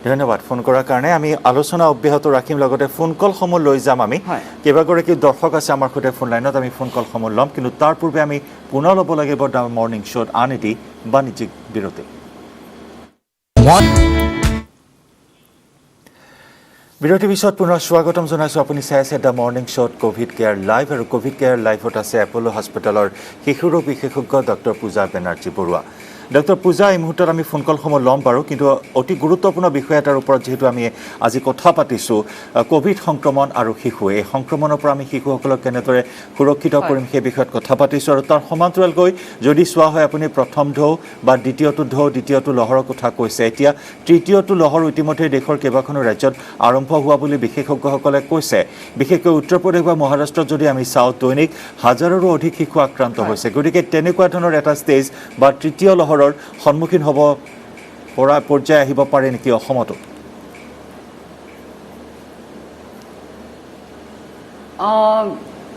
ধন্যবাদ ফোন কৰাৰ কাৰণে। আমি আলোচনা অব্যাহত ৰাখিম, লগতে ফোন কলসমূহ লৈ যাম। আমি কেইবাগৰাকী দৰ্শক আছে আমাৰ সৈতে ফোন লাইনত, আমি ফোন কলসমূহ ল'ম, কিন্তু তাৰ পূৰ্বে আমি পুনৰ ল'ব লাগিব দ্য মৰ্ণিং শ্ব'ত আন এটি বাণিজ্যিক বিৰতি। বিৰতিৰ পিছত পুনৰ স্বাগতম জনাইছোঁ। আপুনি চাই আছে দ্য মৰ্ণিং শ্ব'ত ক'ভিড কেয়াৰ লাইভ, আৰু ক'ভিড কেয়াৰ লাইভত আছে এপ'ল' হস্পিটেলৰ শিশু ৰোগ বিশেষজ্ঞ ডক্টৰ পূজা বেনাৰ্জী বৰুৱা। ডক্টৰ পূজা, এই মুহূৰ্তত আমি ফোন কলসমূহ ল'ম বাৰু, কিন্তু অতি গুৰুত্বপূৰ্ণ বিষয় এটাৰ ওপৰত যিহেতু আমি আজি কথা পাতিছোঁ, ক'ভিড সংক্ৰমণ আৰু শিশু, এই সংক্ৰমণৰ পৰা আমি শিশুসকলক কেনেদৰে সুৰক্ষিত কৰিম সেই বিষয়ত কথা পাতিছোঁ। আৰু তাৰ সমান্তৰালকৈ যদি চোৱা হয়, আপুনি প্ৰথম ঢৌ বা দ্বিতীয়টো লহৰৰ কথা কৈছে। এতিয়া তৃতীয়টো লহৰ ইতিমধ্যে দেশৰ কেইবাখনো ৰাজ্যত আৰম্ভ হোৱা বুলি বিশেষজ্ঞসকলে কৈছে। বিশেষকৈ উত্তৰ প্ৰদেশ বা মহাৰাষ্ট্ৰত যদি আমি চাওঁ, দৈনিক হাজাৰৰো অধিক শিশু আক্ৰান্ত হৈছে। গতিকে তেনেকুৱা ধৰণৰ এটা ষ্টেজ বা তৃতীয় লহৰৰ সন্মুখীন হ'ব পৰা পৰ্যায় আহিব পাৰে নেকি অসমতো?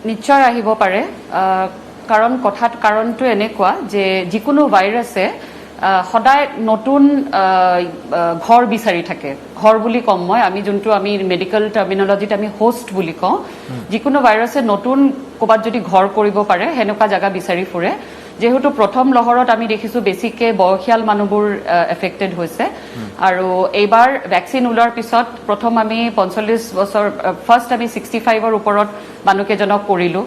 নিশ্চয় আহিব পাৰে, কাৰণটো এনেকুৱা যে যিকোনো ভাইৰাছে সদায় নতুন ঘৰ বিচাৰি থাকে। ঘৰ বুলি ক'ম মই, যোনটো আমি মেডিকেল টাৰ্মিনলজিত আমি হোষ্ট বুলি কওঁ। যিকোনো ভাইৰাছে নতুন ক'ৰবাত যদি ঘৰ কৰিব পাৰে সেনেকুৱা জেগা বিচাৰি ফুৰে। যেহেতু প্ৰথম লহৰত আমি দেখিছোঁ বেছিকৈ বয়সীয়াল মানুহবোৰ এফেক্টেড হৈছে আৰু এইবাৰ ভেকচিন ওলোৱাৰ পিছত প্ৰথম আমি 45 বছৰ ফাৰ্ষ্ট আমি 65ৰ ওপৰত মানুহকেইজনক কৰিলোঁ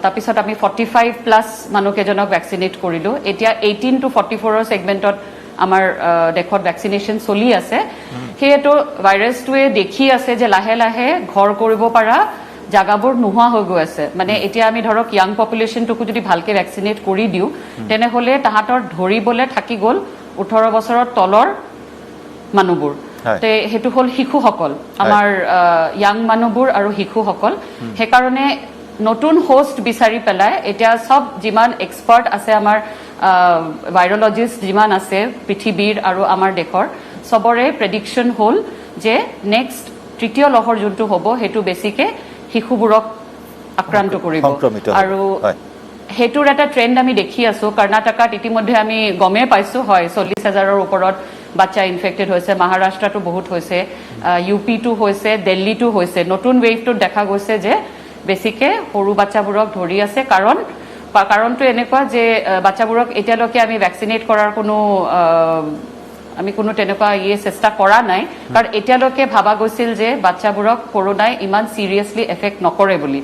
তাৰপিছত আমি 45+ মানুহকেইজনক ভেকচিনেট কৰিলোঁ এতিয়া 18 to 44ৰ ছেগমেণ্টত আমাৰ দেশত ভেকচিনেশ্যন চলি আছে সেয়েতো ভাইৰাছটোৱে দেখি আছে যে লাহে লাহে ঘৰ কৰিব পৰা জাগাবোৰ নোহোৱা হৈ গৈ আছে মানে এতিয়া আমি ধৰক ইয়াং পপুলেশ্যনটোকো যদি ভালকৈ ভেকচিনেট কৰি দিওঁ তেনেহ'লে তাহাঁতৰ ধৰিবলৈ থাকি গ'ল 18 বছৰৰ তলৰ মানুহবোৰ তে সেইটো হ'ল শিশুসকল আমাৰ ইয়াং মানুহবোৰ আৰু শিশুসকল সেইকাৰণে নতুন হোষ্ট বিচাৰি পেলাই এতিয়া সব যিমান এক্সপাৰ্ট আছে আমাৰ ভাইৰলজিষ্ট যিমান আছে পৃথিৱীৰ আৰু আমাৰ দেশৰ সবৰে প্ৰেডিকশ্যন হ'ল যে নেক্সট তৃতীয় লহৰ যোনটো হ'ব সেইটো বেছিকৈ শিশুবোৰক আক্ৰান্ত কৰিব আৰু সেইটোৰ এটা ট্ৰেণ্ড আমি দেখি আছোঁ কৰ্ণাটকাত ইতিমধ্যে আমি গমেই পাইছোঁ হয় 40,000ৰ ওপৰত বাচ্চা ইনফেক্টেড হৈছে মহাৰাষ্ট্ৰতো বহুত হৈছে ইউপিটো হৈছে দিল্লীটো হৈছে নতুন ৱেভটোত দেখা গৈছে যে বেছিকৈ সৰু বাচ্চাবোৰক ধৰি আছে কাৰণটো এনেকুৱা যে বাচ্চাবোৰক এতিয়ালৈকে আমি ভেকচিনেট কৰাৰ আমি কোনো তেনেকুৱা চেষ্টা কৰা নাই কাৰণ এতিয়ালৈকে ভাবা গৈছিল যে বাচ্চাবোৰক কৰোনাই ইমান চিৰিয়াছলি এফেক্ট নকৰে বুলি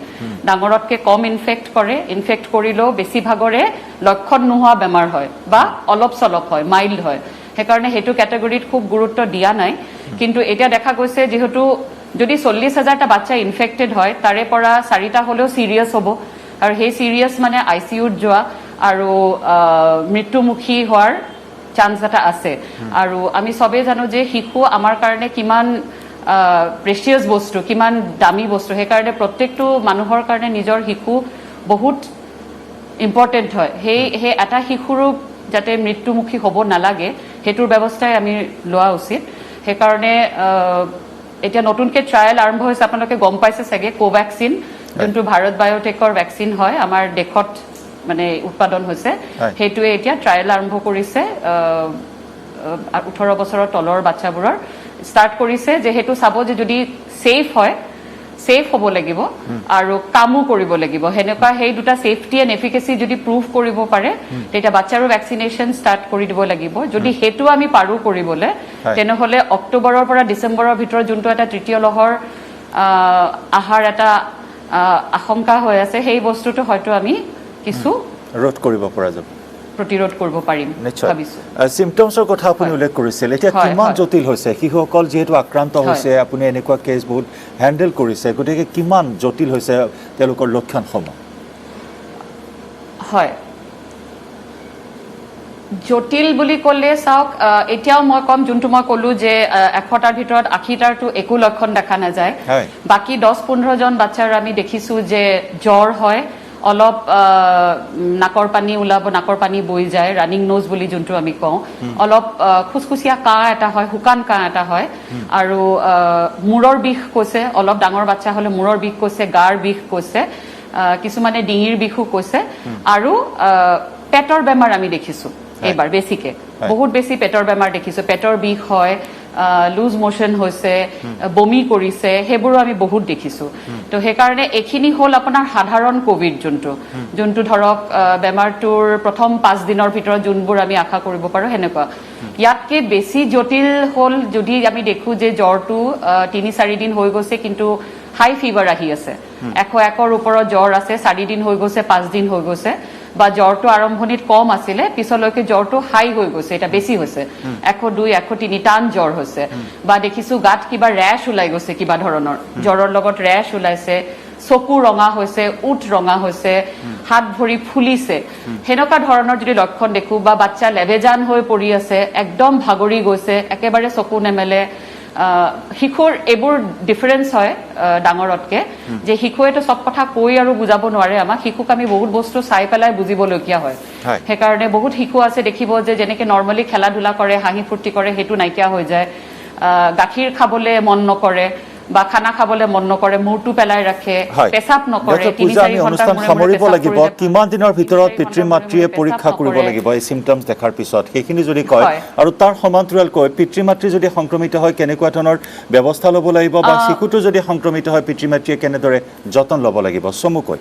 ডাঙৰতকৈ কম ইনফেক্ট কৰিলেও বেছিভাগৰে লক্ষণ নোহোৱা বেমাৰ হয় বা অলপ চলপ হয় মাইল্ড হয় সেইকাৰণে সেইটো কেটেগৰীত খুব গুৰুত্ব দিয়া নাই কিন্তু এতিয়া দেখা গৈছে যিহেতু যদি 40,000টা বাচ্চা ইনফেক্টেড হয় তাৰে পৰা 4টা হ'লেও চিৰিয়াছ হ'ব আৰু সেই চিৰিয়াছ মানে ICUত যোৱা আৰু মৃত্যুমুখী হোৱাৰ চান্স এটা আছে আৰু আমি সবেই জানো যে শিশু আমাৰ কাৰণে কিমান প্ৰেচিয়াছ বস্তু কিমান দামী বস্তু সেইকাৰণে প্ৰত্যেকটো মানুহৰ কাৰণে নিজৰ শিশু বহুত ইম্পৰ্টেণ্ট হয় সেই এটা শিশুৰো যাতে মৃত্যুমুখী হ'ব নালাগে সেইটোৰ ব্যৱস্থাই আমি লোৱা উচিত সেইকাৰণে এতিয়া নতুনকৈ ট্ৰায়েল আৰম্ভ হৈছে আপোনালোকে গম পাইছে চাগে কোভেক্সিন যোনটো ভাৰত বায়'টেকৰ ভেকচিন হয় আমাৰ দেশত মানে উৎপাদন হৈছে সেইটোৱে এতিয়া ট্ৰায়েল আৰম্ভ কৰিছে 18 বছৰৰ তলৰ বাচ্চাবোৰৰ ষ্টাৰ্ট কৰিছে যে সেইটো চাব যে যদি ছেফ হ'ব লাগিব আৰু কামো কৰিব লাগিব সেনেকুৱা সেই দুটা ছেফটি এণ্ড এফিকেচি যদি প্ৰুভ কৰিব পাৰে তেতিয়া বাচ্চাৰো ভেকচিনেশ্যন ষ্টাৰ্ট কৰি দিব লাগিব যদি সেইটো আমি পাৰোঁ কৰিবলৈ তেনেহ'লে অক্টোবৰৰ পৰা ডিচেম্বৰৰ ভিতৰত যোনটো এটা তৃতীয় লহৰ আহাৰ এটা আশংকা হৈ আছে সেই বস্তুটো হয়তো আমি কিছু ৰোধ কৰিব পৰা যাব প্ৰতিৰোধ কৰিব পাৰিম ভাবিছোঁ চিমটমছৰ কথা আপুনি উল্লেখ কৰিছিল এতিয়া কিমান জটিল হৈছে শিশুসকল যিহেতু আক্ৰান্ত হৈছে আপুনি এনেকুৱা কেছ বহুত হেণ্ডেল কৰিছে গতিকে কিমান জটিল হৈছে তেওঁলোকৰ লক্ষণসমূহ হয় জটিল বুলি ক'লে চাওক এতিয়াও মই ক'ম যোনটো মই ক'লোঁ যে 100টাৰ ভিতৰত 80টাৰটো একো লক্ষণ দেখা নাযায় বাকী 10-15 জন বাচ্চাৰ আমি দেখিছোঁ যে জ্বৰ হয় অলপ নাকৰ পানী ওলাব নাকৰ পানী বৈ যায় ৰানিং নোজ বুলি যোনটো আমি কওঁ অলপ খুচখুচীয়া কাহ এটা হয় শুকান কাহ এটা হয় আৰু মূৰৰ বিষ কৈছে অলপ ডাঙৰ বাচ্চা হ'লে মূৰৰ বিষ কৈছে গাৰ বিষ কৈছে কিছুমানে ডিঙিৰ বিষো কৈছে আৰু পেটৰ বেমাৰ আমি দেখিছোঁ এইবাৰ বেছিকৈ বহুত বেছি পেটৰ বেমাৰ দেখিছোঁ পেটৰ বিষ হয় লুজ মোশ্যন হৈছে বমি কৰিছে সেইবোৰো আমি বহুত দেখিছোঁ তো সেইকাৰণে এইখিনি হ'ল আপোনাৰ সাধাৰণ কোভিড যোনটো ধৰক বেমাৰটোৰ প্ৰথম 5 দিনৰ ভিতৰত যোনবোৰ আমি আশা কৰিব পাৰোঁ সেনেকুৱা ইয়াতকৈ বেছি জটিল হ'ল যদি আমি দেখোঁ যে জ্বৰটো 3-4 দিন হৈ গৈছে কিন্তু হাই ফিভাৰ আহি আছে 101ৰ ওপৰত জ্বৰ আছে 4 দিন হৈ গৈছে 5 দিন হৈ গৈছে বা জ্বৰটো আৰম্ভণিত কম আছিলে পিছলৈকে জ্বৰটো হাই হৈ গৈছে এটা বেছি হৈছে 102 103 টান জ্বৰ হৈছে বা দেখিছোঁ গাত কিবা ৰেছ ওলাই গৈছে কিবা ধৰণৰ জ্বৰৰ লগত ৰেছ ওলাইছে চকু ৰঙা হৈছে উঠ ৰঙা হৈছে হাত ভৰি ফুলিছে সেনেকুৱা ধৰণৰ যদি লক্ষণ দেখোঁ বা বাচ্চা লেবেজান হৈ পৰি আছে একদম ভাগৰি গৈছে একেবাৰে চকু নেমেলে শিশুৰ এইবোৰ ডিফাৰেঞ্চ হয় ডাঙৰতকৈ যে শিশুৱেতো চব কথা কৈ আৰু বুজাব নোৱাৰে আমাক শিশুক আমি বহুত বস্তু চাই পেলাই বুজিবলগীয়া হয় সেইকাৰণে বহুত শিশু আছে দেখিব যে যেনেকৈ নৰ্মেলি খেলা ধূলা কৰে হাঁহি ফূৰ্তি কৰে সেইটো নাইকিয়া হৈ যায় গাখীৰ খাবলৈ মন নকৰে বা খানা খাবলৈ মন নকৰে মূৰটো পেলাই ৰাখে পেচাব নকৰে 3-4 ঘণ্টা সামৰিব লাগিব কিমান দিনৰ ভিতৰত পিতৃ মাতৃয়ে পৰীক্ষা কৰিব লাগিব এই চিমটমছ দেখাৰ পিছত সেইখিনি যদি কয় আৰু তাৰ সমান্তৰালকৈ পিতৃ মাতৃ যদি সংক্ৰমিত হয় কেনেকুৱা ধৰণৰ ব্যৱস্থা ল'ব লাগিব বা শিশুটো যদি সংক্ৰমিত হয় পিতৃ মাতৃয়ে কেনেদৰে যতন ল'ব লাগিব চমুকৈ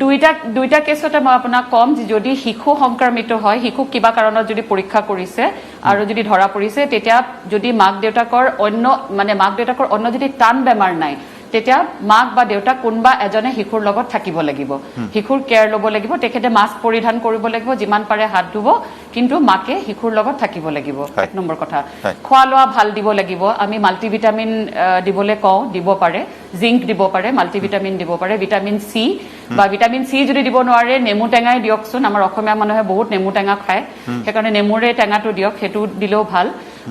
দুইটা কেছতে মই আপোনাক ক'ম যে যদি শিশু সংক্ৰমিত হয়, শিশুক কিবা কাৰণত যদি পৰীক্ষা কৰিছে আৰু যদি ধৰা পৰিছে, তেতিয়া যদি মাক দেউতাকৰ অন্য যদি টান বেমাৰ নাই, তেতিয়া মাক বা দেউতাক কোনোবা এজনে শিশুৰ লগত থাকিব লাগিব, শিশুৰ কেয়াৰ ল'ব লাগিব, তেখেতে মাস্ক পৰিধান কৰিব লাগিব, যিমান পাৰে হাত ধুব, কিন্তু মাকে শিশুৰ লগত থাকিব লাগিব। 1 নম্বৰ কথা। খোৱা লোৱা ভাল দিব লাগিব। আমি মাল্টিভিটামিন দিবলৈ কওঁ, দিব পাৰে, জিংক দিব পাৰে, মাল্টিভিটামিন দিব পাৰে, ভিটামিন চি বা ভিটামিন চি যদি দিব নোৱাৰে নেমু টেঙাই দিয়কচোন। আমাৰ অসমীয়া মানুহে বহুত নেমু টেঙা খায়, সেইকাৰণে নেমুৰে টেঙাটো দিয়ক, সেইটো দিলেও ভাল।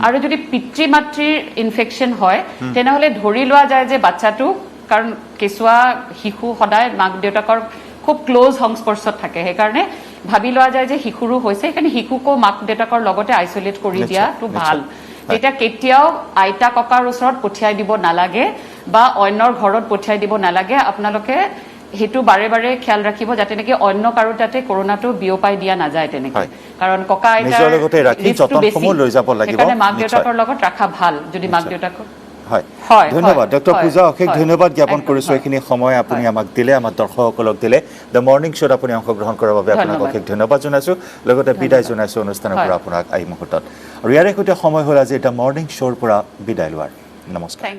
আৰু যদি পিতৃ মাতৃৰ ইনফেকশ্যন হয়, তেনেহ'লে ধৰি লোৱা যায় যে বাচ্চাটো, কাৰণ কেঁচুৱা শিশু সদায় মাক দেউতাকৰ খুব ক্ল'জ সংস্পৰ্শত থাকে, সেইকাৰণে ভাবি লোৱা যায় যে শিশুৰো হৈছে, সেইকাৰণে শিশুকো মাক দেউতাকৰ লগতে আইচলেট কৰি দিয়াটো ভাল। তেতিয়া কেতিয়াও আইতা ককাৰ ওচৰত পঠিয়াই দিব নালাগে বা অন্যৰ ঘৰত পঠিয়াই দিব নালাগে। আপোনালোকে সেইটো বাৰে বাৰে খেয়াল ৰাখিব যাতে নেকি অন্য কাৰো তাতে কৰোনাটো বিয়পাই দিয়া নাযায় তেনেকৈ, কাৰণ ককা আইতাৰ ৰিস্কটো বেছি, সেইকাৰণে মাক দেউতাকৰ লগত ৰখা ভাল যদি মাক দেউতাকৰ। হয়, ধন্যবাদ ডক্টৰ পূজা, অশেষ ধন্যবাদ জ্ঞাপন কৰিছোঁ এইখিনি সময় আপুনি আমাক দিলে, আমাৰ দৰ্শকসকলক দিলে। দ্য মৰ্ণিং শ্ব'ত আপুনি অংশগ্ৰহণ কৰাৰ বাবে আপোনাক অশেষ ধন্যবাদ জনাইছোঁ, লগতে বিদায় জনাইছোঁ অনুষ্ঠানৰ পৰা আপোনাক এই মুহূৰ্তত। আৰু ইয়াৰে সৈতে সময় হ'ল আজি দ্য মৰ্ণিং শ্ব'ৰ পৰা বিদায় লোৱাৰ। নমস্কাৰ।